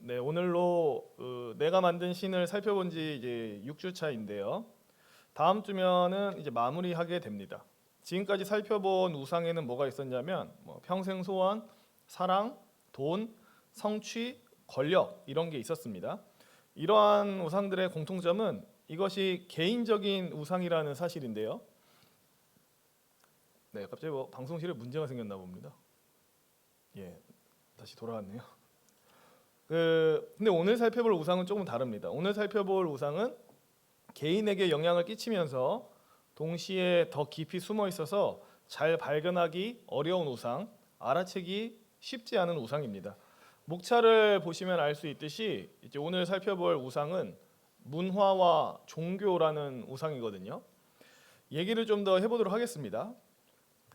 네, 오늘로 내가 만든 신을 살펴본 지 이제 6주 차인데요. 다음 주면은 이제 마무리하게 됩니다. 지금까지 살펴본 우상에는 뭐가 있었냐면 평생 소원, 사랑, 돈, 성취, 권력 이런 게 있었습니다. 이러한 우상들의 공통점은 이것이 개인적인 우상이라는 사실인데요. 네, 갑자기 방송실에 문제가 생겼나 봅니다. 예, 다시 돌아왔네요. 근데 오늘 살펴볼 우상은 조금 다릅니다. 오늘 살펴볼 우상은 개인에게 영향을 끼치면서 동시에 더 깊이 숨어 있어서 잘 발견하기 어려운 우상, 알아채기 쉽지 않은 우상입니다. 목차를 보시면 알 수 있듯이 이제 오늘 살펴볼 우상은 문화와 종교라는 우상이거든요. 얘기를 좀 더 해보도록 하겠습니다.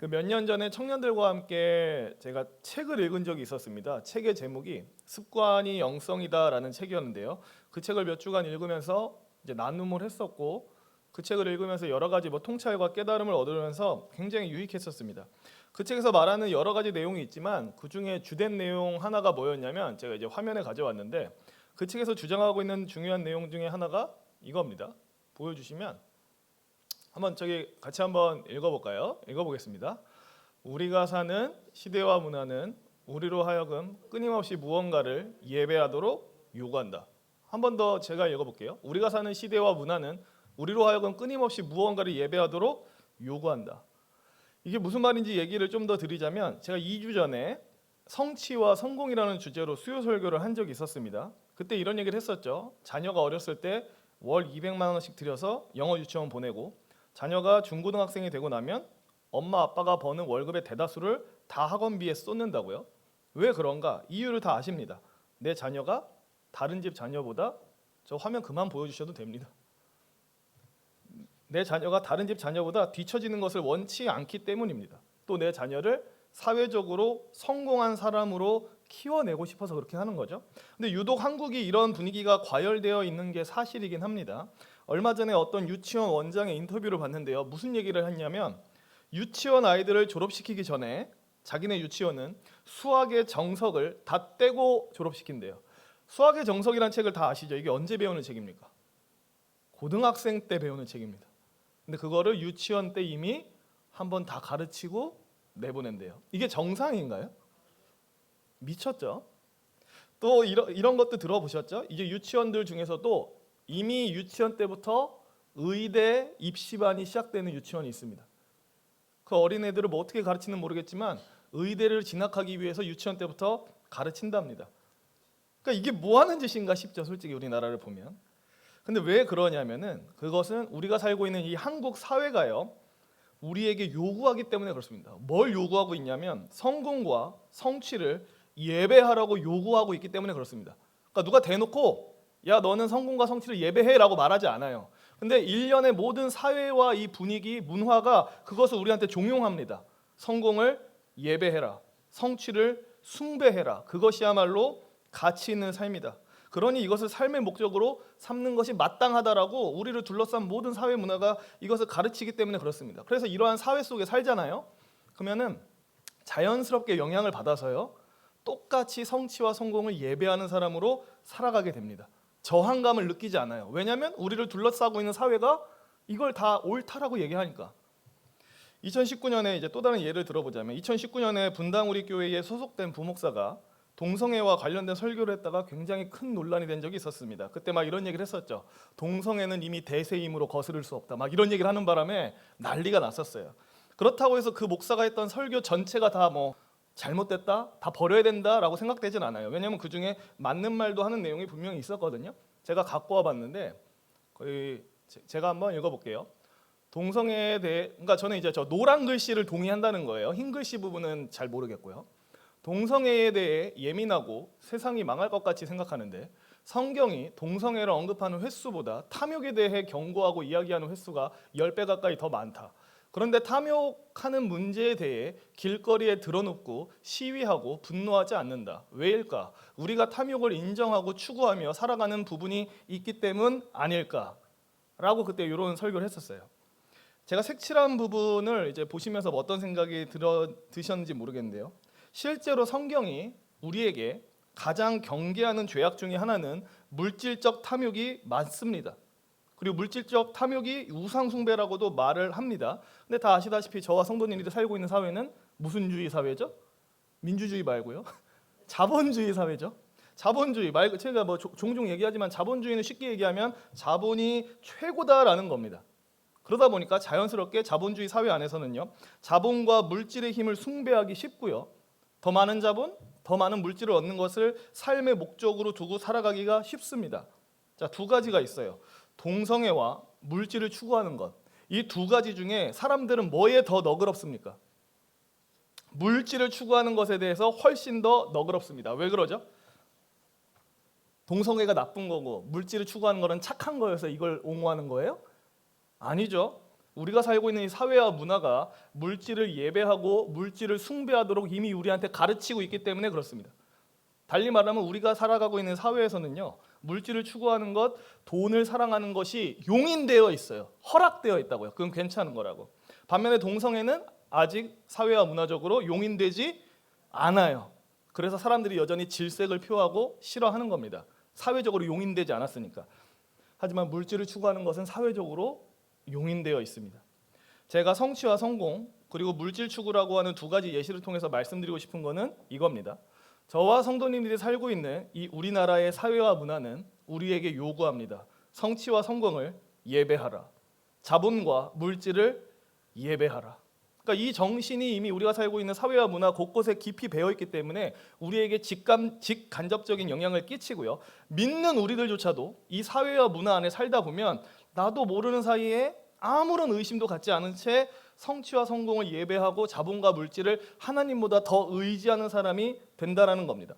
몇 년 전에 청년들과 함께 제가 책을 읽은 적이 있었습니다. 책의 제목이 습관이 영성이다라는 책이었는데요. 그 책을 몇 주간 읽으면서 이제 나눔을 했었고, 그 책을 읽으면서 여러 가지 통찰과 깨달음을 얻으면서 굉장히 유익했었습니다. 그 책에서 말하는 여러 가지 내용이 있지만 그 중에 주된 내용 하나가 뭐였냐면, 제가 이제 화면에 가져왔는데 그 책에서 주장하고 있는 중요한 내용 중에 하나가 이겁니다. 보여주시면 한번 같이 한번 읽어볼까요? 읽어보겠습니다. 우리가 사는 시대와 문화는 우리로 하여금 끊임없이 무언가를 예배하도록 요구한다. 한 번 더 제가 읽어볼게요. 우리가 사는 시대와 문화는 우리로 하여금 끊임없이 무언가를 예배하도록 요구한다. 이게 무슨 말인지 얘기를 좀 더 드리자면, 제가 2주 전에 성취와 성공이라는 주제로 수요 설교를 한 적이 있었습니다. 그때 이런 얘기를 했었죠. 자녀가 어렸을 때 월 200만 원씩 들여서 영어 유치원 보내고, 자녀가 중고등학생이 되고 나면 엄마 아빠가 버는 월급의 대다수를 다 학원비에 쏟는다고요. 왜 그런가? 이유를 다 아십니다. 내 자녀가 다른 집 자녀보다, 저 화면 그만 보여주셔도 됩니다. 내 자녀가 다른 집 자녀보다 뒤처지는 것을 원치 않기 때문입니다. 또 내 자녀를 사회적으로 성공한 사람으로 키워내고 싶어서 그렇게 하는 거죠. 근데 유독 한국이 이런 분위기가 과열되어 있는 게 사실이긴 합니다. 얼마 전에 어떤 유치원 원장의 인터뷰를 봤는데요. 무슨 얘기를 했냐면, 유치원 아이들을 졸업시키기 전에 자기네 유치원은 수학의 정석을 다 떼고 졸업시킨대요. 수학의 정석이라는 책을 다 아시죠? 이게 언제 배우는 책입니까? 고등학생 때 배우는 책입니다. 근데 그거를 유치원 때 이미 한번 다 가르치고 내보낸대요. 이게 정상인가요? 미쳤죠? 또 이런 것도 들어보셨죠? 이제 유치원들 중에서도 이미 유치원 때부터 의대 입시반이 시작되는 유치원이 있습니다. 그 어린애들을 어떻게 가르치는 모르겠지만 의대를 진학하기 위해서 유치원 때부터 가르친답니다. 그러니까 이게 뭐 하는 짓인가 싶죠, 솔직히 우리나라를 보면. 근데 왜 그러냐면은, 그것은 우리가 살고 있는 이 한국 사회가요, 우리에게 요구하기 때문에 그렇습니다. 뭘 요구하고 있냐면, 성공과 성취를 예배하라고 요구하고 있기 때문에 그렇습니다. 그러니까 누가 대놓고 야 너는 성공과 성취를 예배해라고 말하지 않아요. 근데 일련의 모든 사회와 이 분위기, 문화가 그것을 우리한테 종용합니다. 성공을 예배해라, 성취를 숭배해라. 그것이야말로 가치 있는 삶이다. 그러니 이것을 삶의 목적으로 삼는 것이 마땅하다라고 우리를 둘러싼 모든 사회 문화가 이것을 가르치기 때문에 그렇습니다. 그래서 이러한 사회 속에 살잖아요. 그러면은 자연스럽게 영향을 받아서요, 똑같이 성취와 성공을 예배하는 사람으로 살아가게 됩니다. 저항감을 느끼지 않아요. 왜냐하면 우리를 둘러싸고 있는 사회가 이걸 다 옳다라고 얘기하니까. 2019년에 이제 또 다른 예를 들어보자면, 2019년에 분당 우리 교회에 소속된 부목사가 동성애와 관련된 설교를 했다가 굉장히 큰 논란이 된 적이 있었습니다. 그때 막 이런 얘기를 했었죠. 동성애는 이미 대세임으로 거스를 수 없다. 막 이런 얘기를 하는 바람에 난리가 났었어요. 그렇다고 해서 그 목사가 했던 설교 전체가 다 잘못됐다, 다 버려야 된다라고 생각되진 않아요. 왜냐하면 그 중에 맞는 말도 하는 내용이 분명히 있었거든요. 제가 갖고 와봤는데 제가 한번 읽어볼게요. 동성애에 대해, 그러니까 저는 이제 저 노란 글씨를 동의한다는 거예요. 흰 글씨 부분은 잘 모르겠고요. 동성애에 대해 예민하고 세상이 망할 것 같이 생각하는데, 성경이 동성애를 언급하는 횟수보다 탐욕에 대해 경고하고 이야기하는 횟수가 10배 가까이 더 많다. 그런데 탐욕하는 문제에 대해 길거리에 드러눕고 시위하고 분노하지 않는다. 왜일까? 우리가 탐욕을 인정하고 추구하며 살아가는 부분이 있기 때문 아닐까? 라고 그때 이런 설교를 했었어요. 제가 색칠한 부분을 이제 보시면서 어떤 생각이 드셨는지 모르겠는데요. 실제로 성경이 우리에게 가장 경계하는 죄악 중에 하나는 물질적 탐욕이 많습니다. 그리고 물질적 탐욕이 우상숭배라고도 말을 합니다. 근데 다 아시다시피 저와 성도님들이 살고 있는 사회는 무슨 주의 사회죠? 민주주의 말고요. 자본주의 사회죠. 자본주의 말 제가 뭐 종종 얘기하지만 자본주의는 쉽게 얘기하면 자본이 최고다라는 겁니다. 그러다 보니까 자연스럽게 자본주의 사회 안에서는요, 자본과 물질의 힘을 숭배하기 쉽고요. 더 많은 자본, 더 많은 물질을 얻는 것을 삶의 목적으로 두고 살아가기가 쉽습니다. 자, 두 가지가 있어요. 동성애와 물질을 추구하는 것. 이 두 가지 중에 사람들은 뭐에 더 너그럽습니까? 물질을 추구하는 것에 대해서 훨씬 더 너그럽습니다. 왜 그러죠? 동성애가 나쁜 거고 물질을 추구하는 거는 착한 거여서 이걸 옹호하는 거예요? 아니죠. 우리가 살고 있는 이 사회와 문화가 물질을 예배하고 물질을 숭배하도록 이미 우리한테 가르치고 있기 때문에 그렇습니다. 달리 말하면 우리가 살아가고 있는 사회에서는요, 물질을 추구하는 것, 돈을 사랑하는 것이 용인되어 있어요. 허락되어 있다고요. 그건 괜찮은 거라고. 반면에 동성애는 아직 사회와 문화적으로 용인되지 않아요. 그래서 사람들이 여전히 질색을 표하고 싫어하는 겁니다. 사회적으로 용인되지 않았으니까. 하지만 물질을 추구하는 것은 사회적으로 용인되어 있습니다. 제가 성취와 성공 그리고 물질 추구라고 하는 두 가지 예시를 통해서 말씀드리고 싶은 것은 이겁니다. 저와 성도님들이 살고 있는 이 우리나라의 사회와 문화는 우리에게 요구합니다. 성취와 성공을 예배하라. 자본과 물질을 예배하라. 그러니까 이 정신이 이미 우리가 살고 있는 사회와 문화 곳곳에 깊이 배어있기 때문에 우리에게 직간접적인 영향을 끼치고요. 믿는 우리들조차도 이 사회와 문화 안에 살다 보면 나도 모르는 사이에 아무런 의심도 갖지 않은 채 성취와 성공을 예배하고 자본과 물질을 하나님보다 더 의지하는 사람이 된다라는 겁니다.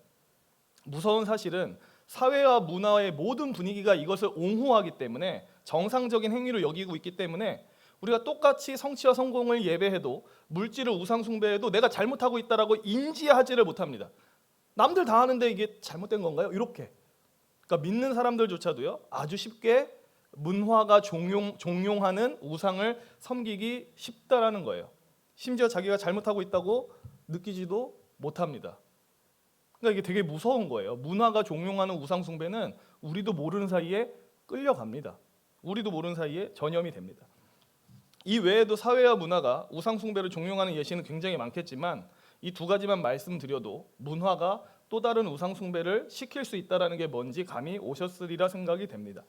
무서운 사실은 사회와 문화의 모든 분위기가 이것을 옹호하기 때문에 정상적인 행위로 여기고 있기 때문에 우리가 똑같이 성취와 성공을 예배해도 물질을 우상 숭배해도 내가 잘못하고 있다라고 인지하지를 못합니다. 남들 다 하는데 이게 잘못된 건가요? 이렇게. 그러니까 믿는 사람들조차도요, 아주 쉽게 문화가 종용하는 우상을 섬기기 쉽다라는 거예요. 심지어 자기가 잘못하고 있다고 느끼지도 못합니다. 그러니까 이게 되게 무서운 거예요. 문화가 종용하는 우상 숭배는 우리도 모르는 사이에 끌려갑니다. 우리도 모르는 사이에 전염이 됩니다. 이 외에도 사회와 문화가 우상 숭배를 종용하는 예시는 굉장히 많겠지만 이 두 가지만 말씀드려도 문화가 또 다른 우상 숭배를 시킬 수 있다는 게 뭔지 감이 오셨으리라 생각이 됩니다.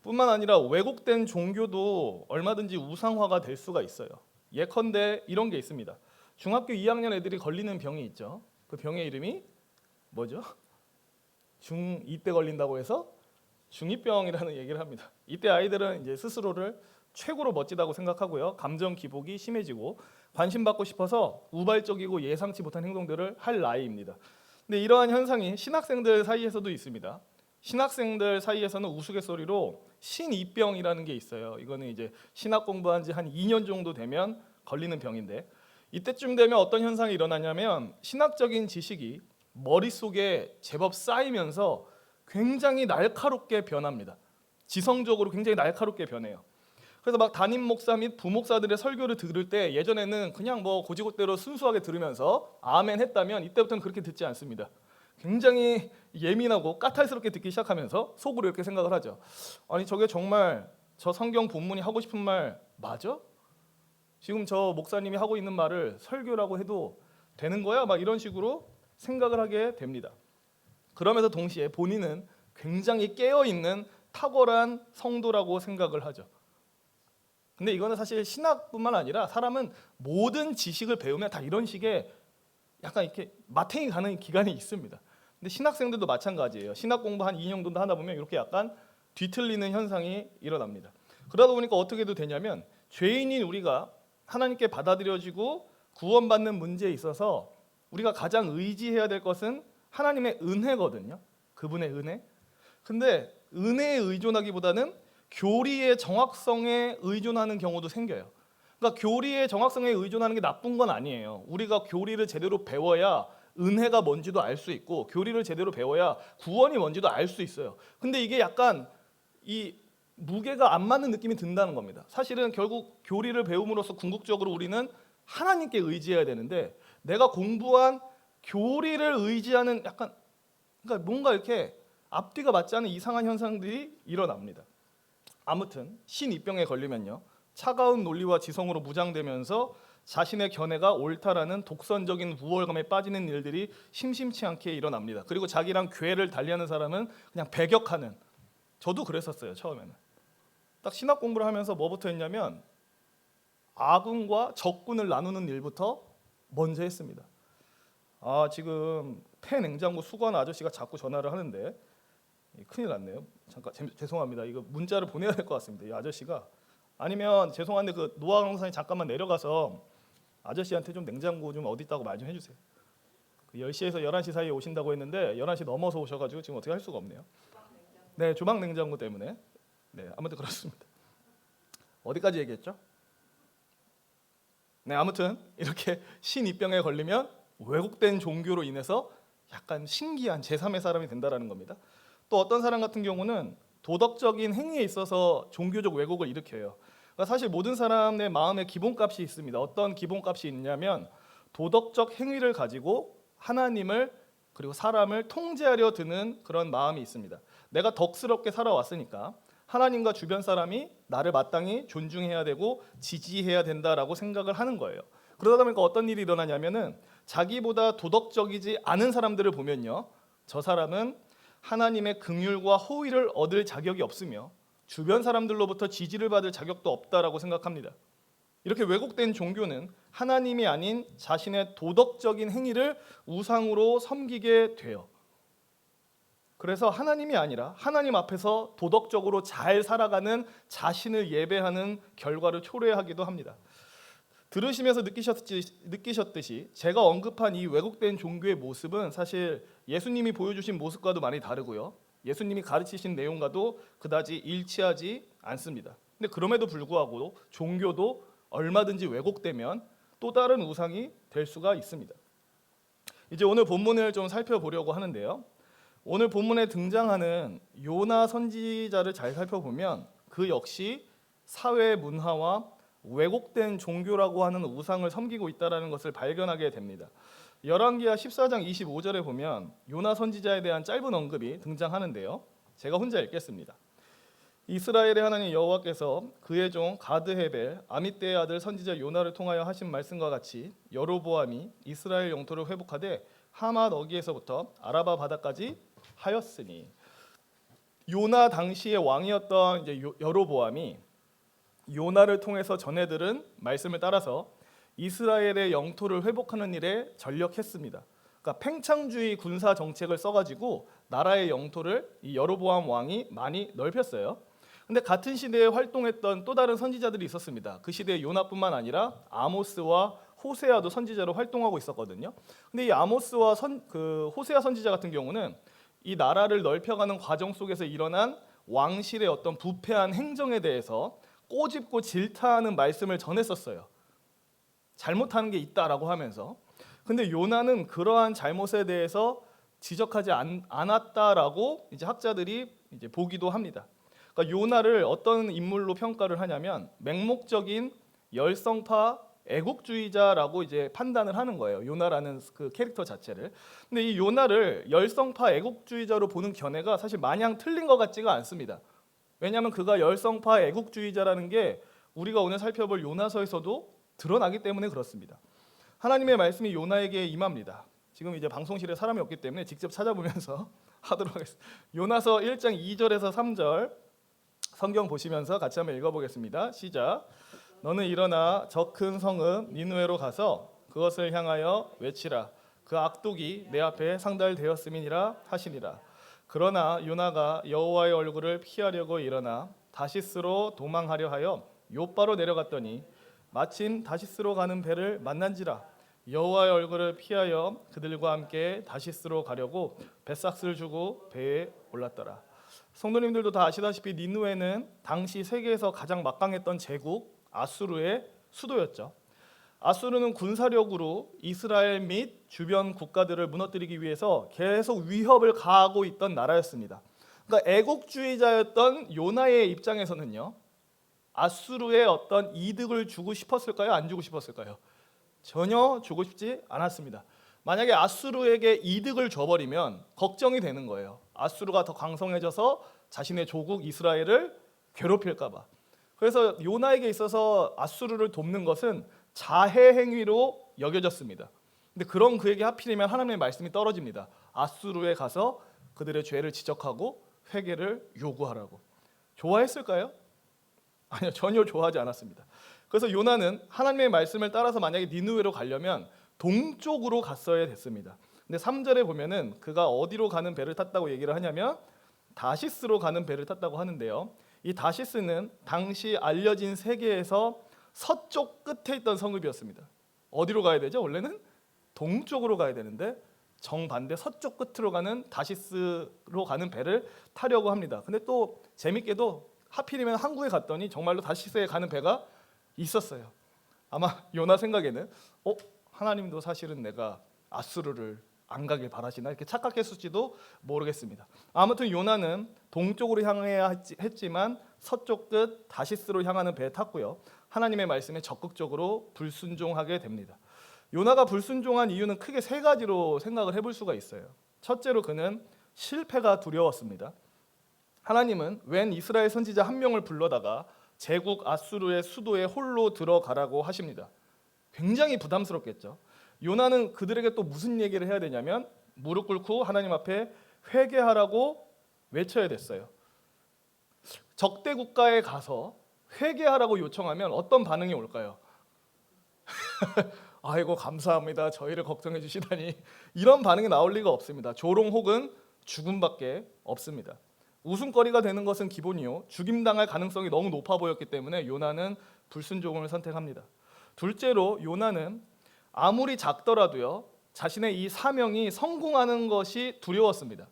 뿐만 아니라 왜곡된 종교도 얼마든지 우상화가 될 수가 있어요. 예컨대 이런 게 있습니다. 중학교 2학년 애들이 걸리는 병이 있죠. 그 병의 이름이 뭐죠? 중2 때 걸린다고 해서 중2병이라는 얘기를 합니다. 이때 아이들은 이제 스스로를 최고로 멋지다고 생각하고요. 감정 기복이 심해지고 관심받고 싶어서 우발적이고 예상치 못한 행동들을 할 나이입니다. 근데 이러한 현상이 신학생들 사이에서도 있습니다. 신학생들 사이에서는 우스갯소리로 신이병이라는 게 있어요. 이거는 이제 신학 공부한 지 한 2년 정도 되면 걸리는 병인데 이때쯤 되면 어떤 현상이 일어나냐면 신학적인 지식이 머릿속에 제법 쌓이면서 굉장히 날카롭게 변합니다. 지성적으로 굉장히 날카롭게 변해요. 그래서 막 담임 목사 및 부목사들의 설교를 들을 때 예전에는 그냥 뭐 고지고대로 순수하게 들으면서 아멘 했다면 이때부터는 그렇게 듣지 않습니다. 굉장히 예민하고 까탈스럽게 듣기 시작하면서 속으로 이렇게 생각을 하죠. 아니 저게 정말 저 성경 본문이 하고 싶은 말 맞아? 지금 저 목사님이 하고 있는 말을 설교라고 해도 되는 거야? 막 이런 식으로 생각을 하게 됩니다. 그러면서 동시에 본인은 굉장히 깨어있는 탁월한 성도라고 생각을 하죠. 근데 이거는 사실 신학뿐만 아니라 사람은 모든 지식을 배우면 다 이런 식의 약간 이렇게 마탱이 가는 기간이 있습니다. 근데 신학생들도 마찬가지예요. 신학 공부 한 2년 정도 하다 보면 이렇게 약간 뒤틀리는 현상이 일어납니다. 그러다 보니까 어떻게 되냐면 죄인인 우리가 하나님께 받아들여지고 구원받는 문제에 있어서 우리가 가장 의지해야 될 것은 하나님의 은혜거든요. 그분의 은혜. 근데 은혜에 의존하기보다는 교리의 정확성에 의존하는 경우도 생겨요. 그러니까 교리의 정확성에 의존하는 게 나쁜 건 아니에요. 우리가 교리를 제대로 배워야 은혜가 뭔지도 알 수 있고 교리를 제대로 배워야 구원이 뭔지도 알 수 있어요. 근데 이게 약간 이 무게가 안 맞는 느낌이 든다는 겁니다. 사실은 결국 교리를 배움으로써 궁극적으로 우리는 하나님께 의지해야 되는데 내가 공부한 교리를 의지하는 약간 그러니까 뭔가 이렇게 앞뒤가 맞지 않는 이상한 현상들이 일어납니다. 아무튼 신입병에 걸리면요, 차가운 논리와 지성으로 무장되면서 자신의 견해가 옳다라는 독선적인 우월감에 빠지는 일들이 심심치 않게 일어납니다. 그리고 자기랑 궤를 달리하는 사람은 그냥 배격하는, 저도 그랬었어요. 처음에는 딱 신학 공부를 하면서 뭐부터 했냐면 아군과 적군을 나누는 일부터 먼저 했습니다. 지금 폐냉장고 수거하는 아저씨가 자꾸 전화를 하는데 큰일 났네요. 잠깐 죄송합니다. 이거 문자를 보내야 될 것 같습니다. 이 아저씨가, 아니면 죄송한데 그 노아 강사님 잠깐만 내려가서 아저씨한테 좀 냉장고 좀 어디 있다고 말 좀 해주세요. 그 10시에서 11시 사이에 오신다고 했는데 11시 넘어서 오셔가지고 지금 어떻게 할 수가 없네요. 네, 주방 냉장고 때문에. 네, 아무튼 그렇습니다. 어디까지 얘기했죠? 네, 아무튼 이렇게 신입병에 걸리면 왜곡된 종교로 인해서 약간 신기한 제3의 사람이 된다라는 겁니다. 또 어떤 사람 같은 경우는 도덕적인 행위에 있어서 종교적 왜곡을 일으켜요. 그러니까 사실 모든 사람의 마음에 기본값이 있습니다. 어떤 기본값이 있냐면 도덕적 행위를 가지고 하나님을 그리고 사람을 통제하려 드는 그런 마음이 있습니다. 내가 덕스럽게 살아왔으니까 하나님과 주변 사람이 나를 마땅히 존중해야 되고 지지해야 된다라고 생각을 하는 거예요. 그러다 보니까 어떤 일이 일어나냐면은 자기보다 도덕적이지 않은 사람들을 보면요, 저 사람은 하나님의 긍휼과 호의를 얻을 자격이 없으며 주변 사람들로부터 지지를 받을 자격도 없다라고 생각합니다. 이렇게 왜곡된 종교는 하나님이 아닌 자신의 도덕적인 행위를 우상으로 섬기게 돼요. 그래서 하나님이 아니라 하나님 앞에서 도덕적으로 잘 살아가는 자신을 예배하는 결과를 초래하기도 합니다. 들으시면서 느끼셨듯이 제가 언급한 이 왜곡된 종교의 모습은 사실 예수님이 보여주신 모습과도 많이 다르고요, 예수님이 가르치신 내용과도 그다지 일치하지 않습니다. 근데 그럼에도 불구하고 종교도 얼마든지 왜곡되면 또 다른 우상이 될 수가 있습니다. 이제 오늘 본문을 좀 살펴보려고 하는데요, 오늘 본문에 등장하는 요나 선지자를 잘 살펴보면 그 역시 사회 문화와 왜곡된 종교라고 하는 우상을 섬기고 있다는 것을 발견하게 됩니다. 열왕기하 14장 25절에 보면 요나 선지자에 대한 짧은 언급이 등장하는데요, 제가 혼자 읽겠습니다. 이스라엘의 하나님 여호와께서 그의 종 가드헤벨 아mit대의 아들 선지자 요나를 통하여 하신 말씀과 같이 여로보암이 이스라엘 영토를 회복하되 하맛 어기에서부터 아라바 바다까지 하였으니, 요나 당시의 왕이었던 이제 여로보암이 요나를 통해서 전해들은 말씀을 따라서 이스라엘의 영토를 회복하는 일에 전력했습니다. 그러니까 팽창주의 군사 정책을 써가지고 나라의 영토를 이 여로보암 왕이 많이 넓혔어요. 근데 같은 시대에 활동했던 또 다른 선지자들이 있었습니다. 그 시대에 요나뿐만 아니라 아모스와 호세아도 선지자로 활동하고 있었거든요. 근데 이 아모스와 호세아 선지자 같은 경우는 이 나라를 넓혀가는 과정 속에서 일어난 왕실의 어떤 부패한 행정에 대해서 꼬집고 질타하는 말씀을 전했었어요. 잘못하는 게 있다라고 하면서. 근데 요나는 그러한 잘못에 대해서 지적하지 않았다라고 이제 학자들이 이제 보기도 합니다. 그러니까 요나를 어떤 인물로 평가를 하냐면 맹목적인 열성파 애국주의자라고 이제 판단을 하는 거예요. 요나라는 그 캐릭터 자체를. 근데 이 요나를 열성파 애국주의자로 보는 견해가 사실 마냥 틀린 것 같지가 않습니다. 왜냐하면 그가 열성파 애국주의자라는 게 우리가 오늘 살펴볼 요나서에서도 드러나기 때문에 그렇습니다. 하나님의 말씀이 요나에게 임합니다. 지금 이제 방송실에 사람이 없기 때문에 직접 찾아보면서 하도록 하겠습니다. 요나서 1장 2절에서 3절 성경 보시면서 같이 한번 읽어보겠습니다. 시작. 너는 일어나 저 큰 성읍 니느웨로 가서 그것을 향하여 외치라. 그 악독이 내 앞에 상달되었음이니라 하시니라. 그러나 요나가 여호와의 얼굴을 피하려고 일어나 다시스로 도망하려 하여 욥바로 내려갔더니 마침 다시스로 가는 배를 만난지라. 여호와의 얼굴을 피하여 그들과 함께 다시스로 가려고 뱃삭스를 주고 배에 올랐더라. 성도님들도 다 아시다시피 니느웨는 당시 세계에서 가장 막강했던 제국 아수르의 수도였죠. 아수르는 군사력으로 이스라엘 및 주변 국가들을 무너뜨리기 위해서 계속 위협을 가하고 있던 나라였습니다. 그러니까 애국주의자였던 요나의 입장에서는요, 아수르의 어떤 이득을 주고 싶었을까요? 안 주고 싶었을까요? 전혀 주고 싶지 않았습니다. 만약에 아수르에게 이득을 줘버리면 걱정이 되는 거예요. 아수르가 더 강성해져서 자신의 조국 이스라엘을 괴롭힐까 봐. 그래서 요나에게 있어서 아수르를 돕는 것은 자해 행위로 여겨졌습니다. 근데 그런 그에게 하필이면 하나님의 말씀이 떨어집니다. 아수르에 가서 그들의 죄를 지적하고 회개를 요구하라고. 좋아했을까요? 아니요, 전혀 좋아하지 않았습니다. 그래서 요나는 하나님의 말씀을 따라서 만약에 니느웨로 가려면 동쪽으로 갔어야 됐습니다. 근데 3절에 보면은 그가 어디로 가는 배를 탔다고 얘기를 하냐면 다시스로 가는 배를 탔다고 하는데요. 이 다시스는 당시 알려진 세계에서 서쪽 끝에 있던 성읍이었습니다. 어디로 가야 되죠? 원래는 동쪽으로 가야 되는데 정반대 서쪽 끝으로 가는 다시스로 가는 배를 타려고 합니다. 근데 또 재밌게도 하필이면 한국에 갔더니 정말로 다시스에 가는 배가 있었어요. 아마 요나 생각에는 하나님도 사실은 내가 아수르를 안 가길 바라시나 이렇게 착각했을지도 모르겠습니다. 아무튼 요나는 동쪽으로 향해야 했지만 서쪽 끝 다시스로 향하는 배에 탔고요. 하나님의 말씀에 적극적으로 불순종하게 됩니다. 요나가 불순종한 이유는 크게 세 가지로 생각을 해볼 수가 있어요. 첫째로 그는 실패가 두려웠습니다. 하나님은 웬 이스라엘 선지자 한 명을 불러다가 제국 아수르의 수도에 홀로 들어가라고 하십니다. 굉장히 부담스럽겠죠. 요나는 그들에게 또 무슨 얘기를 해야 되냐면 무릎 꿇고 하나님 앞에 회개하라고 외쳐야 됐어요. 적대 국가에 가서 회개하라고 요청하면 어떤 반응이 올까요? 아이고 감사합니다. 저희를 걱정해 주시다니. 이런 반응이 나올 리가 없습니다. 조롱 혹은 죽음밖에 없습니다. 웃음거리가 되는 것은 기본이요. 죽임당할 가능성이 너무 높아 보였기 때문에 요나는 불순종을 선택합니다. 둘째로 요나는 아무리 작더라도요, 자신의 이 사명이 성공하는 것이 두려웠습니다.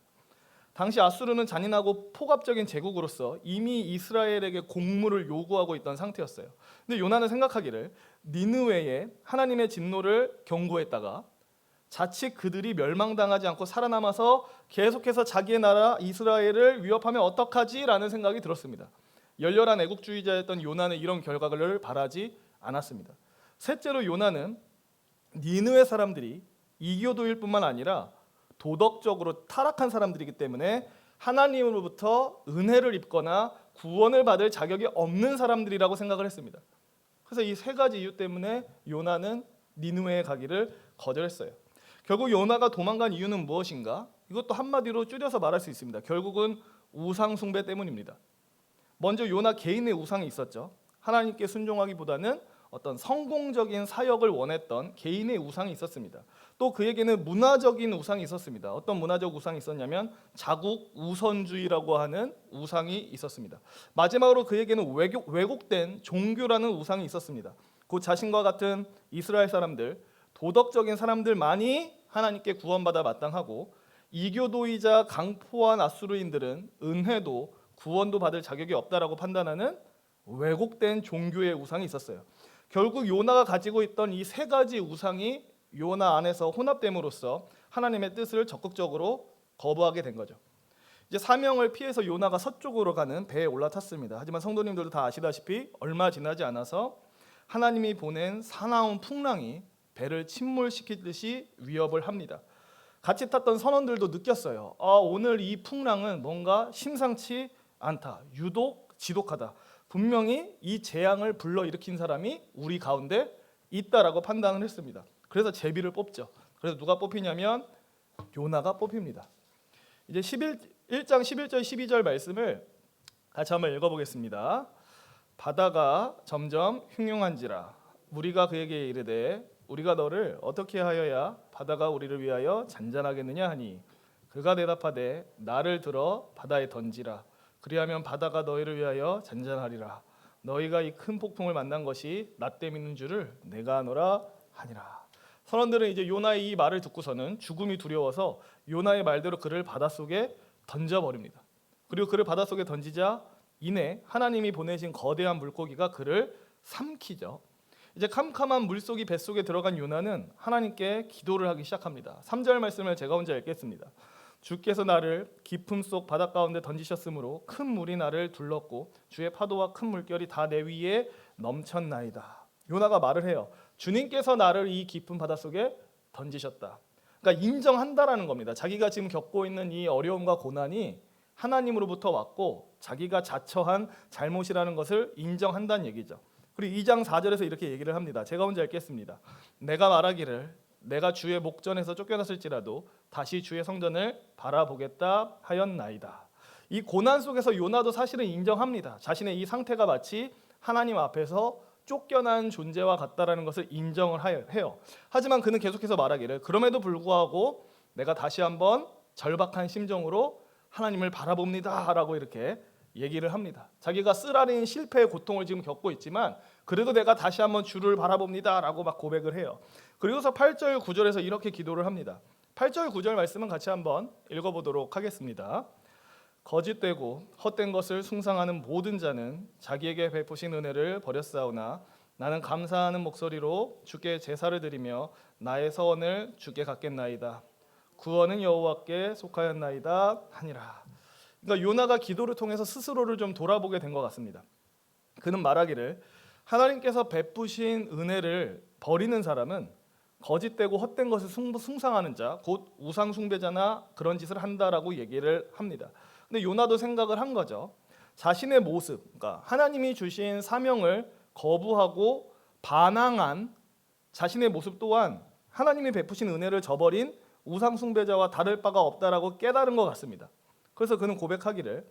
당시 아수르는 잔인하고 폭압적인 제국으로서 이미 이스라엘에게 공물을 요구하고 있던 상태였어요. 근데 요나는 생각하기를 니느웨에 하나님의 진노를 경고했다가 자칫 그들이 멸망당하지 않고 살아남아서 계속해서 자기의 나라 이스라엘을 위협하면 어떡하지? 라는 생각이 들었습니다. 열렬한 애국주의자였던 요나는 이런 결과를 바라지 않았습니다. 셋째로 요나는 니느웨 사람들이 이교도일 뿐만 아니라 도덕적으로 타락한 사람들이기 때문에 하나님으로부터 은혜를 입거나 구원을 받을 자격이 없는 사람들이라고 생각을 했습니다. 그래서 이 세 가지 이유 때문에 요나는 니느웨에 가기를 거절했어요. 결국 요나가 도망간 이유는 무엇인가? 이것도 한마디로 줄여서 말할 수 있습니다. 결국은 우상 숭배 때문입니다. 먼저 요나 개인의 우상이 있었죠. 하나님께 순종하기보다는 어떤 성공적인 사역을 원했던 개인의 우상이 있었습니다. 또 그에게는 문화적인 우상이 있었습니다. 어떤 문화적 우상이 있었냐면 자국 우선주의라고 하는 우상이 있었습니다. 마지막으로 그에게는 왜곡된 종교라는 우상이 있었습니다. 곧 자신과 같은 이스라엘 사람들, 도덕적인 사람들만이 하나님께 구원받아 마땅하고 이교도이자 강포한 아수르인들은 은혜도 구원도 받을 자격이 없다라고 판단하는 왜곡된 종교의 우상이 있었어요. 결국 요나가 가지고 있던 이 세 가지 우상이 요나 안에서 혼합됨으로써 하나님의 뜻을 적극적으로 거부하게 된 거죠. 이제 사명을 피해서 요나가 서쪽으로 가는 배에 올라탔습니다. 하지만 성도님들도 다 아시다시피 얼마 지나지 않아서 하나님이 보낸 사나운 풍랑이 배를 침몰시키듯이 위협을 합니다. 같이 탔던 선원들도 느꼈어요. 오늘 이 풍랑은 뭔가 심상치 않다. 유독 지독하다. 분명히 이 재앙을 불러일으킨 사람이 우리 가운데 있다라고 판단을 했습니다. 그래서 제비를 뽑죠. 그래서 누가 뽑히냐면 요나가 뽑힙니다. 이제 1장 11절 12절 말씀을 같이 한번 읽어보겠습니다. 바다가 점점 흉흉한지라 무리가 그에게 이르되 우리가 너를 어떻게 하여야 바다가 우리를 위하여 잔잔하겠느냐 하니 그가 대답하되 나를 들어 바다에 던지라 그리하면 바다가 너희를 위하여 잔잔하리라 너희가 이 큰 폭풍을 만난 것이 나 때문인 줄을 내가 아노라 하니라. 선원들은 이제 요나의 이 말을 듣고서는 죽음이 두려워서 요나의 말대로 그를 바닷속에 던져버립니다. 그리고 그를 바닷속에 던지자 이내 하나님이 보내신 거대한 물고기가 그를 삼키죠. 이제 캄캄한 물속이 뱃속에 들어간 요나는 하나님께 기도를 하기 시작합니다. 3절 말씀을 제가 혼자 읽겠습니다. 주께서 나를 깊음 속 바다 가운데 던지셨으므로 큰 물이 나를 둘렀고 주의 파도와 큰 물결이 다 내 위에 넘쳤나이다. 요나가 말을 해요. 주님께서 나를 이 깊은 바다 속에 던지셨다. 그러니까 인정한다라는 겁니다. 자기가 지금 겪고 있는 이 어려움과 고난이 하나님으로부터 왔고 자기가 자처한 잘못이라는 것을 인정한다는 얘기죠. 그리고 2장 4절에서 이렇게 얘기를 합니다. 제가 혼자 읽겠습니다. 내가 말하기를 내가 주의 목전에서 쫓겨났을지라도 다시 주의 성전을 바라보겠다 하였나이다. 이 고난 속에서 요나도 사실은 인정합니다. 자신의 이 상태가 마치 하나님 앞에서 쫓겨난 존재와 같다라는 것을 인정을 해요. 하지만 그는 계속해서 말하기를 그럼에도 불구하고 내가 다시 한번 절박한 심정으로 하나님을 바라봅니다 라고 이렇게 얘기를 합니다. 자기가 쓰라린 실패의 고통을 지금 겪고 있지만 그래도 내가 다시 한번 주를 바라봅니다 라고 막 고백을 해요. 그리고서 8절 9절에서 이렇게 기도를 합니다. 8절 9절 말씀은 같이 한번 읽어보도록 하겠습니다. 거짓되고 헛된 것을 숭상하는 모든 자는 자기에게 베푸신 은혜를 버렸사오나 나는 감사하는 목소리로 주께 제사를 드리며 나의 서원을 주께 갚겠나이다. 구원은 여호와께 속하였나이다 하니라. 그러니까 요나가 기도를 통해서 스스로를 좀 돌아보게 된 것 같습니다. 그는 말하기를 하나님께서 베푸신 은혜를 버리는 사람은 거짓되고 헛된 것을 숭상하는 자, 곧 우상 숭배자나 그런 짓을 한다라고 얘기를 합니다. 근데 요나도 생각을 한 거죠. 자신의 모습, 그러니까 하나님이 주신 사명을 거부하고 반항한 자신의 모습 또한 하나님이 베푸신 은혜를 저버린 우상 숭배자와 다를 바가 없다라고 깨달은 것 같습니다. 그래서 그는 고백하기를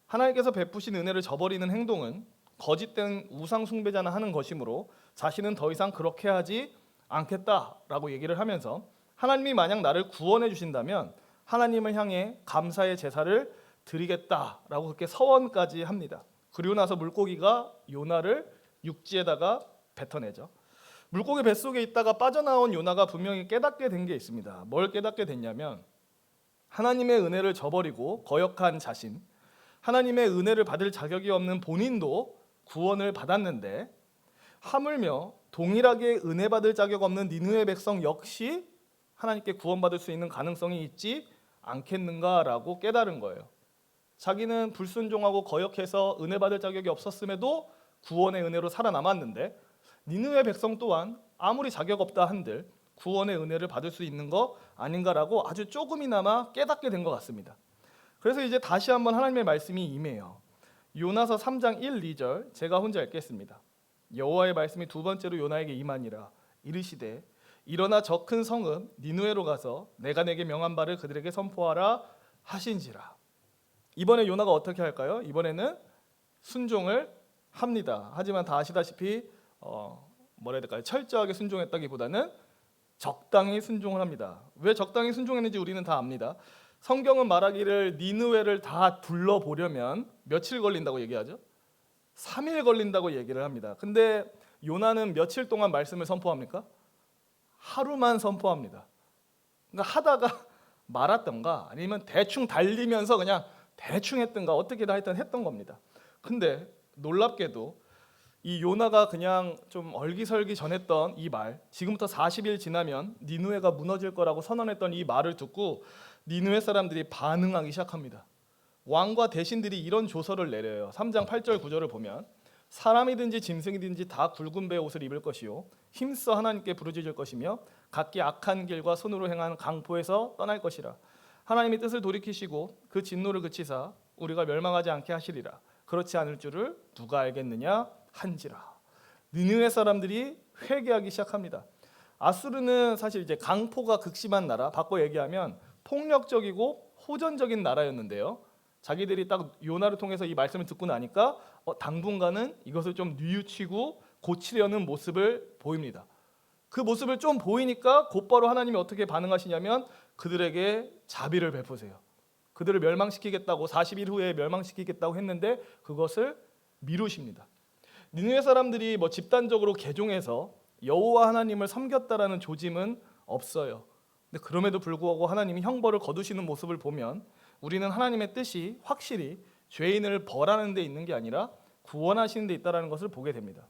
하나님께서 베푸신 은혜를 저버리는 행동은 거짓된 우상 숭배자나 하는 것이므로 자신은 더 이상 그렇게 하지 않겠다라고 얘기를 하면서 하나님이 만약 나를 구원해 주신다면 하나님을 향해 감사의 제사를 드리겠다라고 그렇게 서원까지 합니다. 그리고 나서 물고기가 요나를 육지에다가 뱉어내죠. 물고기 뱃속에 있다가 빠져나온 요나가 분명히 깨닫게 된 게 있습니다. 뭘 깨닫게 됐냐면 하나님의 은혜를 저버리고 거역한 자신, 하나님의 은혜를 받을 자격이 없는 본인도 구원을 받았는데 하물며 동일하게 은혜 받을 자격 없는 니느웨 백성 역시 하나님께 구원받을 수 있는 가능성이 있지 않겠는가라고 깨달은 거예요. 자기는 불순종하고 거역해서 은혜 받을 자격이 없었음에도 구원의 은혜로 살아남았는데 니느웨 백성 또한 아무리 자격 없다 한들 구원의 은혜를 받을 수 있는 거 아닌가라고 아주 조금이나마 깨닫게 된 것 같습니다. 그래서 이제 다시 한번 하나님의 말씀이 임해요. 요나서 3장 1, 2절 제가 혼자 읽겠습니다. 여호와의 말씀이 두 번째로 요나에게 임하니라. 이르시되 일어나 저 큰 성읍 니느웨로 가서 내가 내게 명한 바를 그들에게 선포하라 하신지라. 이번에 요나가 어떻게 할까요? 이번에는 순종을 합니다. 하지만 다 아시다시피 뭐라 해야 될까요? 철저하게 순종했다기보다는 적당히 순종을 합니다. 왜 적당히 순종했는지 우리는 다 압니다. 성경은 말하기를 니느웨를 다 둘러보려면 며칠 걸린다고 얘기하죠? 3일 걸린다고 얘기를 합니다. 근데 요나는 며칠 동안 말씀을 선포합니까? 하루만 선포합니다. 그러니까 하다가 말았던가 아니면 대충 달리면서 그냥 대충 했던가 어떻게든 하여튼 했던 겁니다. 근데 놀랍게도 이 요나가 그냥 좀 얼기설기 전했던 이 말, 지금부터 40일 지나면 니느웨가 무너질 거라고 선언했던 이 말을 듣고 니느웨 사람들이 반응하기 시작합니다. 왕과 대신들이 이런 조서를 내려요. 3장 8절 9절을 보면 사람이든지 짐승이든지 다 굵은 배의 옷을 입을 것이요 힘써 하나님께 부르짖을 것이며 각기 악한 길과 손으로 행한 강포에서 떠날 것이라. 하나님이 뜻을 돌이키시고 그 진노를 그치사 우리가 멸망하지 않게 하시리라. 그렇지 않을 줄을 누가 알겠느냐 한지라. 니느웨 사람들이 회개하기 시작합니다. 아수르는 사실 이제 강포가 극심한 나라, 바꿔 얘기하면 폭력적이고 호전적인 나라였는데요. 자기들이 딱 요나를 통해서 이 말씀을 듣고 나니까 당분간은 이것을 좀 뉘우치고 고치려는 모습을 보입니다. 그 모습을 좀 보이니까 곧바로 하나님이 어떻게 반응하시냐면 그들에게 자비를 베푸세요. 그들을 멸망시키겠다고 40일 후에 멸망시키겠다고 했는데 그것을 미루십니다. 니느웨 사람들이 뭐 집단적으로 개종해서 여호와 하나님을 섬겼다라는 조짐은 없어요. 근데 그럼에도 불구하고 하나님이 형벌을 거두시는 모습을 보면 우리는 하나님의 뜻이 확실히 죄인을 벌하는 데 있는 게 아니라 구원하시는 데 있다는 것을 보게 됩니다.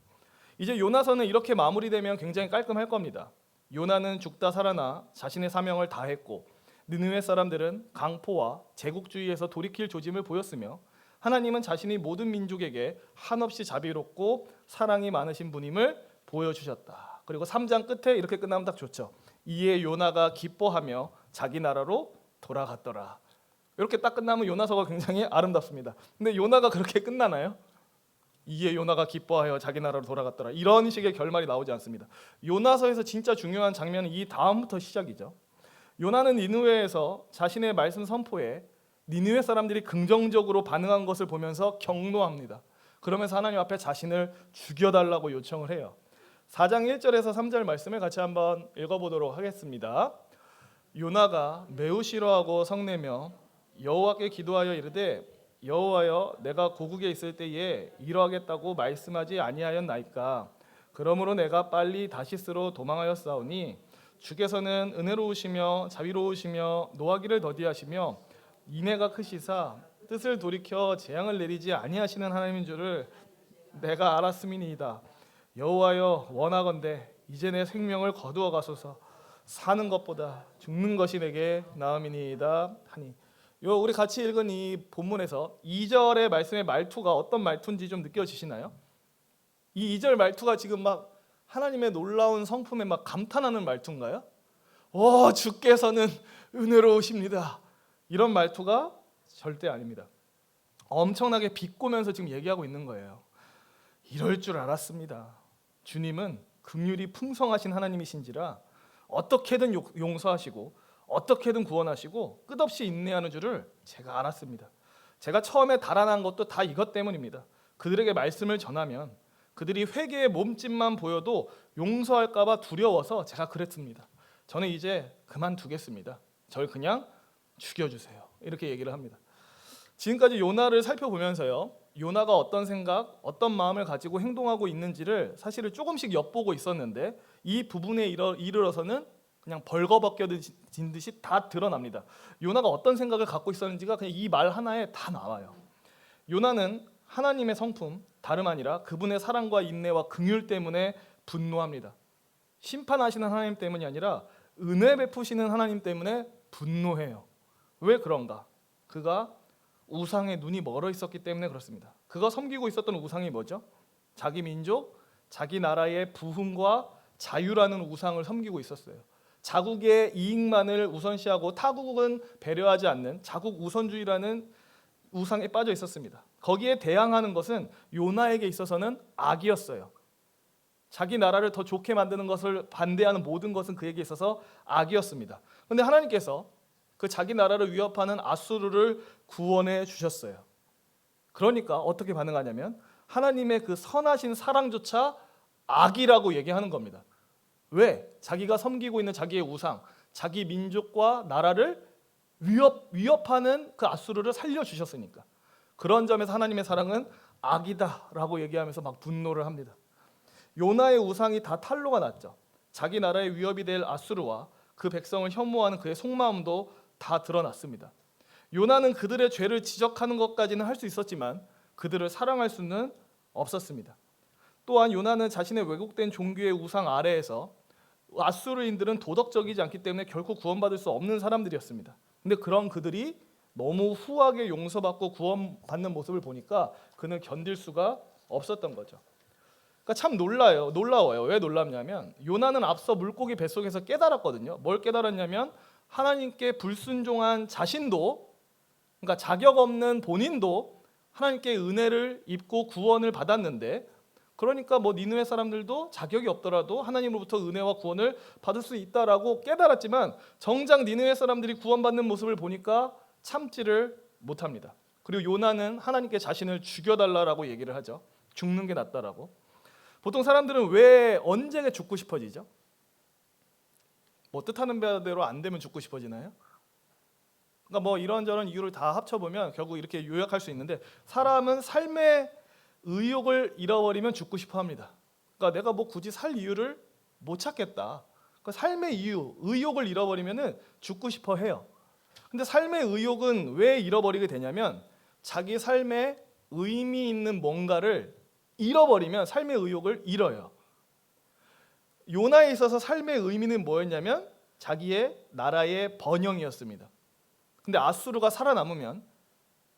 이제 요나서는 이렇게 마무리되면 굉장히 깔끔할 겁니다. 요나는 죽다 살아나 자신의 사명을 다했고 느느웨 사람들은 강포와 제국주의에서 돌이킬 조짐을 보였으며 하나님은 자신이 모든 민족에게 한없이 자비롭고 사랑이 많으신 분임을 보여주셨다. 그리고 3장 끝에 이렇게 끝나면 딱 좋죠. 이에 요나가 기뻐하며 자기 나라로 돌아갔더라. 이렇게 딱 끝나면 요나서가 굉장히 아름답습니다. 근데 요나가 그렇게 끝나나요? 이에 요나가 기뻐하여 자기 나라로 돌아갔더라. 이런 식의 결말이 나오지 않습니다. 요나서에서 진짜 중요한 장면은 이 다음부터 시작이죠. 요나는 니느웨에서 자신의 말씀 선포에 니느웨 사람들이 긍정적으로 반응한 것을 보면서 격노합니다. 그러면서 하나님 앞에 자신을 죽여달라고 요청을 해요. 4장 1절에서 3절 말씀을 같이 한번 읽어보도록 하겠습니다. 요나가 매우 싫어하고 성내며 여호와께 기도하여 이르되 여호와여 내가 고국에 있을 때에 이러하겠다고 말씀하지 아니하였나이까. 그러므로 내가 빨리 다시스로 도망하였사오니 주께서는 은혜로우시며 자비로우시며 노하기를 더디하시며 인애가 크시사 뜻을 돌이켜 재앙을 내리지 아니하시는 하나님인 줄을 내가 알았음이니이다. 여호와여 원하건대 이제 내 생명을 거두어 가소서. 사는 것보다 죽는 것이 내게 나음이니이다 하니. 우리 같이 읽은 이 본문에서 2절의 말씀의 말투가 어떤 말투인지 좀 느껴지시나요? 이 2절 말투가 지금 막 하나님의 놀라운 성품에 막 감탄하는 말투인가요? 주께서는 은혜로우십니다. 이런 말투가 절대 아닙니다. 엄청나게 비꼬면서 지금 얘기하고 있는 거예요. 이럴 줄 알았습니다. 주님은 긍휼이 풍성하신 하나님이신지라 어떻게든 용서하시고 어떻게든 구원하시고 끝없이 인내하는 줄을 제가 알았습니다. 제가 처음에 달아난 것도 다 이것 때문입니다. 그들에게 말씀을 전하면 그들이 회개의 몸짓만 보여도 용서할까 봐 두려워서 제가 그랬습니다. 저는 이제 그만두겠습니다. 절 그냥 죽여주세요. 이렇게 얘기를 합니다. 지금까지 요나를 살펴보면서요, 요나가 어떤 생각, 어떤 마음을 가지고 행동하고 있는지를 사실은 조금씩 엿보고 있었는데 이 부분에 이르러서는 그냥 벌거벗겨진 듯이 다 드러납니다. 요나가 어떤 생각을 갖고 있었는지가 그냥 이 말 하나에 다 나와요. 요나는 하나님의 성품, 다름 아니라 그분의 사랑과 인내와 긍휼 때문에 분노합니다. 심판하시는 하나님 때문이 아니라 은혜 베푸시는 하나님 때문에 분노해요. 왜 그런가? 그가 우상에 눈이 멀어 있었기 때문에 그렇습니다. 그가 섬기고 있었던 우상이 뭐죠? 자기 민족, 자기 나라의 부흥과 자유라는 우상을 섬기고 있었어요. 자국의 이익만을 우선시하고 타국은 배려하지 않는 자국 우선주의라는 우상에 빠져 있었습니다. 거기에 대항하는 것은 요나에게 있어서는 악이었어요. 자기 나라를 더 좋게 만드는 것을 반대하는 모든 것은 그에게 있어서 악이었습니다. 그런데 하나님께서 그 자기 나라를 위협하는 아수르를 구원해 주셨어요. 그러니까 어떻게 반응하냐면 하나님의 그 선하신 사랑조차 악이라고 얘기하는 겁니다. 왜? 자기가 섬기고 있는 자기의 우상, 자기 민족과 나라를 위협하는 그 아수르를 살려주셨으니까. 그런 점에서 하나님의 사랑은 악이다라고 얘기하면서 막 분노를 합니다. 요나의 우상이 다 탄로가 났죠. 자기 나라의 위협이 될 아수르와 그 백성을 혐오하는 그의 속마음도 다 드러났습니다. 요나는 그들의 죄를 지적하는 것까지는 할 수 있었지만 그들을 사랑할 수는 없었습니다. 또한 요나는 자신의 왜곡된 종교의 우상 아래에서 아수르인들은 도덕적이지 않기 때문에 결코 구원받을 수 없는 사람들이었습니다. 근데 그런 그들이 너무 후하게 용서받고 구원받는 모습을 보니까 그는 견딜 수가 없었던 거죠. 그러니까 참 놀라워요. 왜 놀랍냐면 요나는 앞서 물고기 뱃속에서 깨달았거든요. 뭘 깨달았냐면 하나님께 불순종한 자신도, 그러니까 자격 없는 본인도 하나님께 은혜를 입고 구원을 받았는데, 그러니까 니느웨 사람들도 자격이 없더라도 하나님으로부터 은혜와 구원을 받을 수 있다라고 깨달았지만 정작 니느웨 사람들이 구원받는 모습을 보니까 참지를 못합니다. 그리고 요나는 하나님께 자신을 죽여달라고 얘기를 하죠. 죽는 게 낫다라고. 보통 사람들은 왜 언제 죽고 싶어지죠? 뜻하는 바대로 안 되면 죽고 싶어지나요? 그러니까 이런저런 이유를 다 합쳐보면 결국 이렇게 요약할 수 있는데, 사람은 삶의 의욕을 잃어버리면 죽고 싶어합니다. 그러니까 내가 굳이 살 이유를 못 찾겠다. 그러니까 삶의 이유, 의욕을 잃어버리면은 죽고 싶어해요. 근데 삶의 의욕은 왜 잃어버리게 되냐면 자기 삶에 의미 있는 뭔가를 잃어버리면 삶의 의욕을 잃어요. 요나에 있어서 삶의 의미는 뭐였냐면 자기의 나라의 번영이었습니다. 근데 아수르가 살아남으면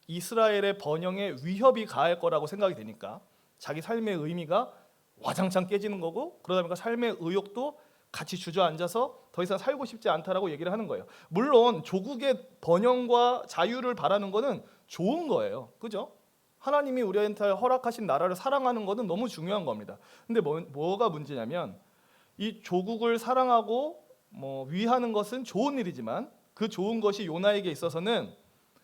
이스라엘의 번영에 위협이 가할 거라고 생각이 되니까 자기 삶의 의미가 와장창 깨지는 거고, 그러다 보니까 삶의 의욕도 같이 주저앉아서 더 이상 살고 싶지 않다라고 얘기를 하는 거예요. 물론 조국의 번영과 자유를 바라는 거는 좋은 거예요. 그죠? 하나님이 우리한테 허락하신 나라를 사랑하는 것은 너무 중요한 겁니다. 근데 뭐가 문제냐면 이 조국을 사랑하고 위하는 것은 좋은 일이지만 그 좋은 것이 요나에게 있어서는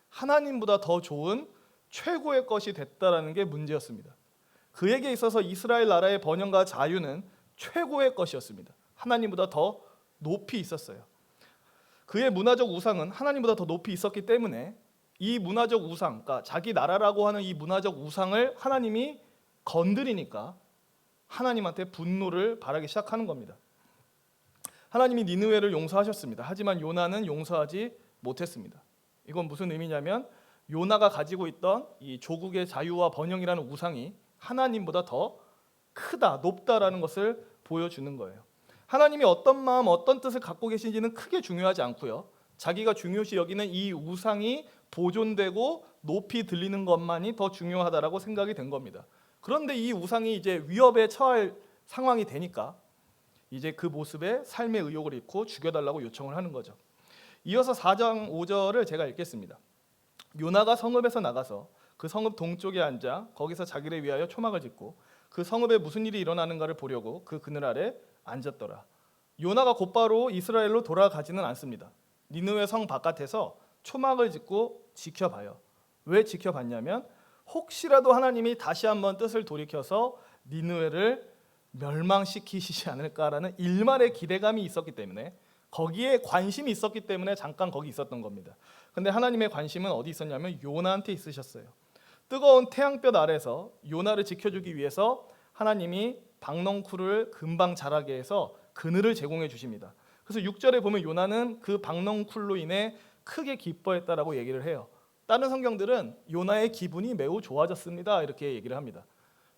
하나님보다 더 좋은 최고의 것이 됐다라는 게 문제였습니다. 그에게 있어서 이스라엘 나라의 번영과 자유는 최고의 것이었습니다. 하나님보다 더 높이 있었어요. 그의 문화적 우상은 하나님보다 더 높이 있었기 때문에 이 문화적 우상, 그러니까 자기 나라라고 하는 이 문화적 우상을 하나님이 건드리니까 하나님한테 분노를 바라기 시작하는 겁니다. 하나님이 니느웨를 용서하셨습니다. 하지만 요나는 용서하지 못했습니다. 이건 무슨 의미냐면 요나가 가지고 있던 이 조국의 자유와 번영이라는 우상이 하나님보다 더 크다, 높다라는 것을 보여주는 거예요. 하나님이 어떤 마음, 어떤 뜻을 갖고 계신지는 크게 중요하지 않고요. 자기가 중요시 여기는 이 우상이 보존되고 높이 들리는 것만이 더 중요하다라고 생각이 된 겁니다. 그런데 이 우상이 이제 위협에 처할 상황이 되니까 이제 그 모습에 삶의 의욕을 잃고 죽여달라고 요청을 하는 거죠. 이어서 4장 5절을 제가 읽겠습니다. 요나가 성읍에서 나가서 그 성읍 동쪽에 앉아 거기서 자기를 위하여 초막을 짓고 그 성읍에 무슨 일이 일어나는가를 보려고 그 그늘 아래 앉았더라. 요나가 곧바로 이스라엘로 돌아가지는 않습니다. 니느웨 성 바깥에서 초막을 짓고 지켜봐요. 왜 지켜봤냐면 혹시라도 하나님이 다시 한번 뜻을 돌이켜서 니느웨를 멸망시키시지 않을까라는 일말의 기대감이 있었기 때문에 거기에 관심이 있었기 때문에 잠깐 거기 있었던 겁니다. 근데 하나님의 관심은 어디 있었냐면 요나한테 있으셨어요. 뜨거운 태양볕 아래서 요나를 지켜주기 위해서 하나님이 박넝쿨을 금방 자라게 해서 그늘을 제공해 주십니다. 그래서 6절에 보면 요나는 그 박넝쿨로 인해 크게 기뻐했다라고 얘기를 해요. 다른 성경들은 요나의 기분이 매우 좋아졌습니다 이렇게 얘기를 합니다.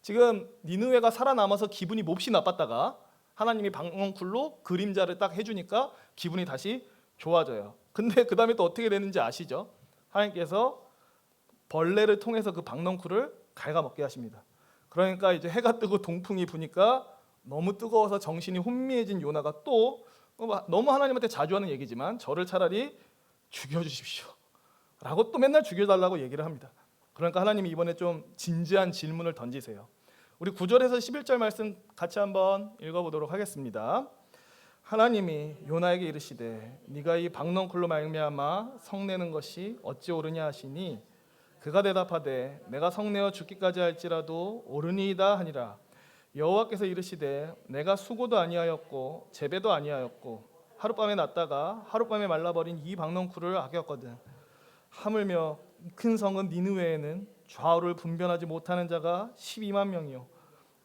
지금 니느웨가 살아남아서 기분이 몹시 나빴다가 하나님이 박넝쿨로 그림자를 딱 해주니까 기분이 다시 좋아져요. 근데 그 다음에 또 어떻게 되는지 아시죠? 하나님께서 벌레를 통해서 그 박넝쿨을 갉아먹게 하십니다. 그러니까 이제 해가 뜨고 동풍이 부니까 너무 뜨거워서 정신이 혼미해진 요나가 또 너무 하나님한테 자주 하는 얘기지만 저를 차라리 죽여주십시오 라고 또 맨날 죽여달라고 얘기를 합니다. 그러니까 하나님이 이번에 좀 진지한 질문을 던지세요. 우리 9절에서 11절 말씀 같이 한번 읽어보도록 하겠습니다. 하나님이 요나에게 이르시되 네가 이 박넝쿨로 말미암아 성내는 것이 어찌 옳으냐 하시니 그가 대답하되 내가 성내어 죽기까지 할지라도 옳으니이다 하니라. 여호와께서 이르시되 내가 수고도 아니하였고 재배도 아니하였고 하룻밤에 났다가 하룻밤에 말라버린 이 박넝쿨을 악였거든. 하물며 큰 성은 니느웨에는 좌우를 분별하지 못하는 자가 12만 명이요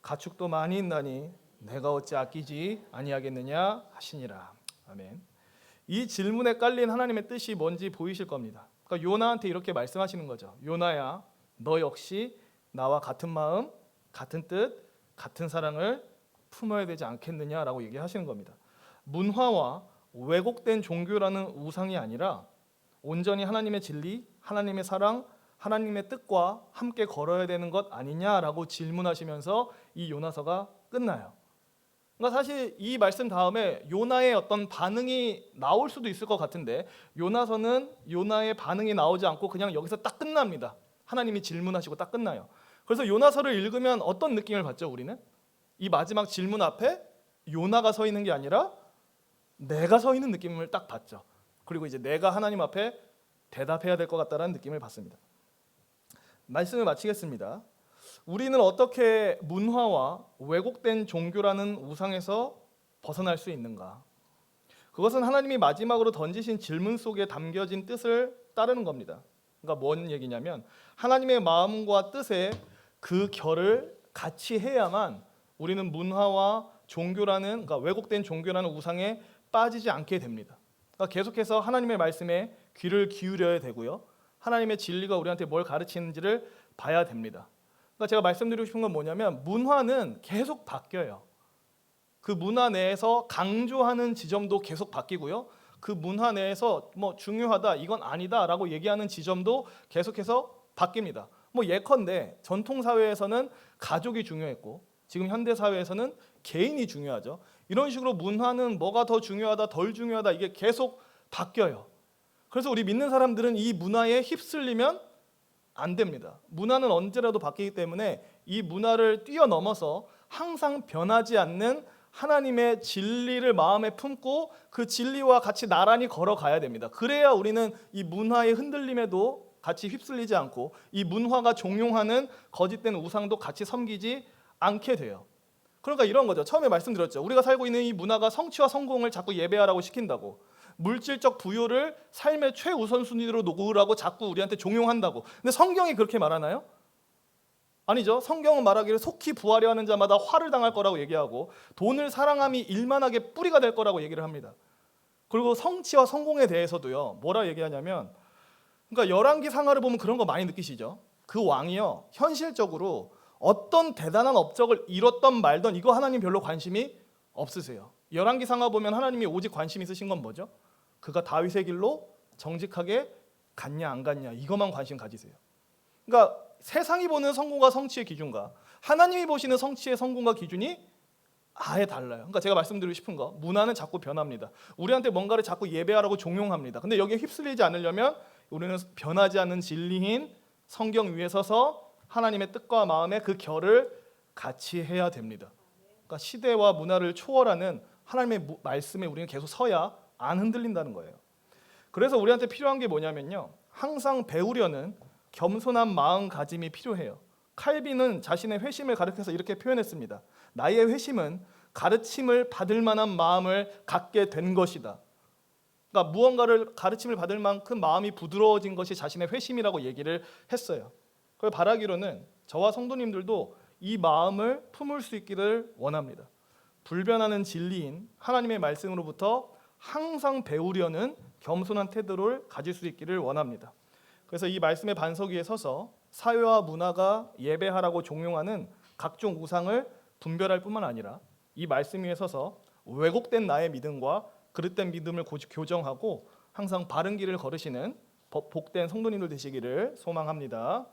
가축도 많이 있나니 내가 어찌 아끼지 아니하겠느냐 하시니라. 아멘. 이 질문에 깔린 하나님의 뜻이 뭔지 보이실 겁니다. 그러니까 요나한테 이렇게 말씀하시는 거죠. 요나야, 너 역시 나와 같은 마음, 같은 뜻, 같은 사랑을 품어야 되지 않겠느냐라고 얘기하시는 겁니다. 문화와 왜곡된 종교라는 우상이 아니라 온전히 하나님의 진리, 하나님의 사랑, 하나님의 뜻과 함께 걸어야 되는 것 아니냐라고 질문하시면서 이 요나서가 끝나요. 그러니까 사실 이 말씀 다음에 요나의 어떤 반응이 나올 수도 있을 것 같은데 요나서는 요나의 반응이 나오지 않고 그냥 여기서 딱 끝납니다. 하나님이 질문하시고 딱 끝나요. 그래서 요나서를 읽으면 어떤 느낌을 받죠? 우리는 이 마지막 질문 앞에 요나가 서 있는 게 아니라 내가 서 있는 느낌을 딱 받죠. 그리고 이제 내가 하나님 앞에 대답해야 될 것 같다는 느낌을 받습니다. 말씀을 마치겠습니다. 우리는 어떻게 문화와 왜곡된 종교라는 우상에서 벗어날 수 있는가? 그것은 하나님이 마지막으로 던지신 질문 속에 담겨진 뜻을 따르는 겁니다. 그러니까 뭔 얘기냐면 하나님의 마음과 뜻에 그 결을 같이 해야만 우리는 문화와 종교라는 그러니까 왜곡된 종교라는 우상에 빠지지 않게 됩니다. 그러니까 계속해서 하나님의 말씀에 귀를 기울여야 되고요. 하나님의 진리가 우리한테 뭘 가르치는지를 봐야 됩니다. 그러니까 제가 말씀드리고 싶은 건 뭐냐면 문화는 계속 바뀌어요. 그 문화 내에서 강조하는 지점도 계속 바뀌고요. 그 문화 내에서 뭐 중요하다, 이건 아니다라고 얘기하는 지점도 계속해서 바뀝니다. 뭐 예컨대 전통 사회에서는 가족이 중요했고 지금 현대 사회에서는 개인이 중요하죠. 이런 식으로 문화는 뭐가 더 중요하다, 덜 중요하다 이게 계속 바뀌어요. 그래서 우리 믿는 사람들은 이 문화에 휩쓸리면 안 됩니다. 문화는 언제라도 바뀌기 때문에 이 문화를 뛰어넘어서 항상 변하지 않는 하나님의 진리를 마음에 품고 그 진리와 같이 나란히 걸어가야 됩니다. 그래야 우리는 이 문화의 흔들림에도 같이 휩쓸리지 않고 이 문화가 종용하는 거짓된 우상도 같이 섬기지 않게 돼요. 그러니까 이런 거죠. 처음에 말씀드렸죠. 우리가 살고 있는 이 문화가 성취와 성공을 자꾸 예배하라고 시킨다고, 물질적 부요를 삶의 최우선순위로 놓으라고 자꾸 우리한테 종용한다고. 근데 성경이 그렇게 말하나요? 아니죠. 성경은 말하기를 속히 부하려 하는 자마다 화를 당할 거라고 얘기하고 돈을 사랑함이 일만하게 뿌리가 될 거라고 얘기를 합니다. 그리고 성취와 성공에 대해서도요. 뭐라 얘기하냐면, 그러니까 열왕기 상하를 보면 그런 거 많이 느끼시죠. 그 왕이요, 현실적으로 어떤 대단한 업적을 이뤘던 말던 이거 하나님 별로 관심이 없으세요. 열왕기 상하 보면 하나님이 오직 관심 있으신 건 뭐죠? 그가 다윗의 길로 정직하게 갔냐 안 갔냐 이것만 관심 가지세요. 그러니까 세상이 보는 성공과 성취의 기준과 하나님이 보시는 성취의 성공과 기준이 아예 달라요. 그러니까 제가 말씀드리고 싶은 거, 문화는 자꾸 변합니다. 우리한테 뭔가를 자꾸 예배하라고 종용합니다. 근데 여기에 휩쓸리지 않으려면 우리는 변하지 않는 진리인 성경 위에 서서 하나님의 뜻과 마음의 그 결을 같이 해야 됩니다. 그러니까 시대와 문화를 초월하는 하나님의 말씀에 우리는 계속 서야 안 흔들린다는 거예요. 그래서 우리한테 필요한 게 뭐냐면요, 항상 배우려는 겸손한 마음가짐이 필요해요. 칼빈은 자신의 회심을 가르쳐서 이렇게 표현했습니다. 나의 회심은 가르침을 받을 만한 마음을 갖게 된 것이다. 그러니까 무언가를 가르침을 받을 만큼 마음이 부드러워진 것이 자신의 회심이라고 얘기를 했어요. 그래서 바라기로는 저와 성도님들도 이 마음을 품을 수 있기를 원합니다. 불변하는 진리인 하나님의 말씀으로부터 항상 배우려는 겸손한 태도를 가질 수 있기를 원합니다. 그래서 이 말씀의 반석 위에 서서 사회와 문화가 예배하라고 종용하는 각종 우상을 분별할 뿐만 아니라 이 말씀 위에 서서 왜곡된 나의 믿음과 그릇된 믿음을 교정하고 항상 바른 길을 걸으시는 복된 성도님들 되시기를 소망합니다.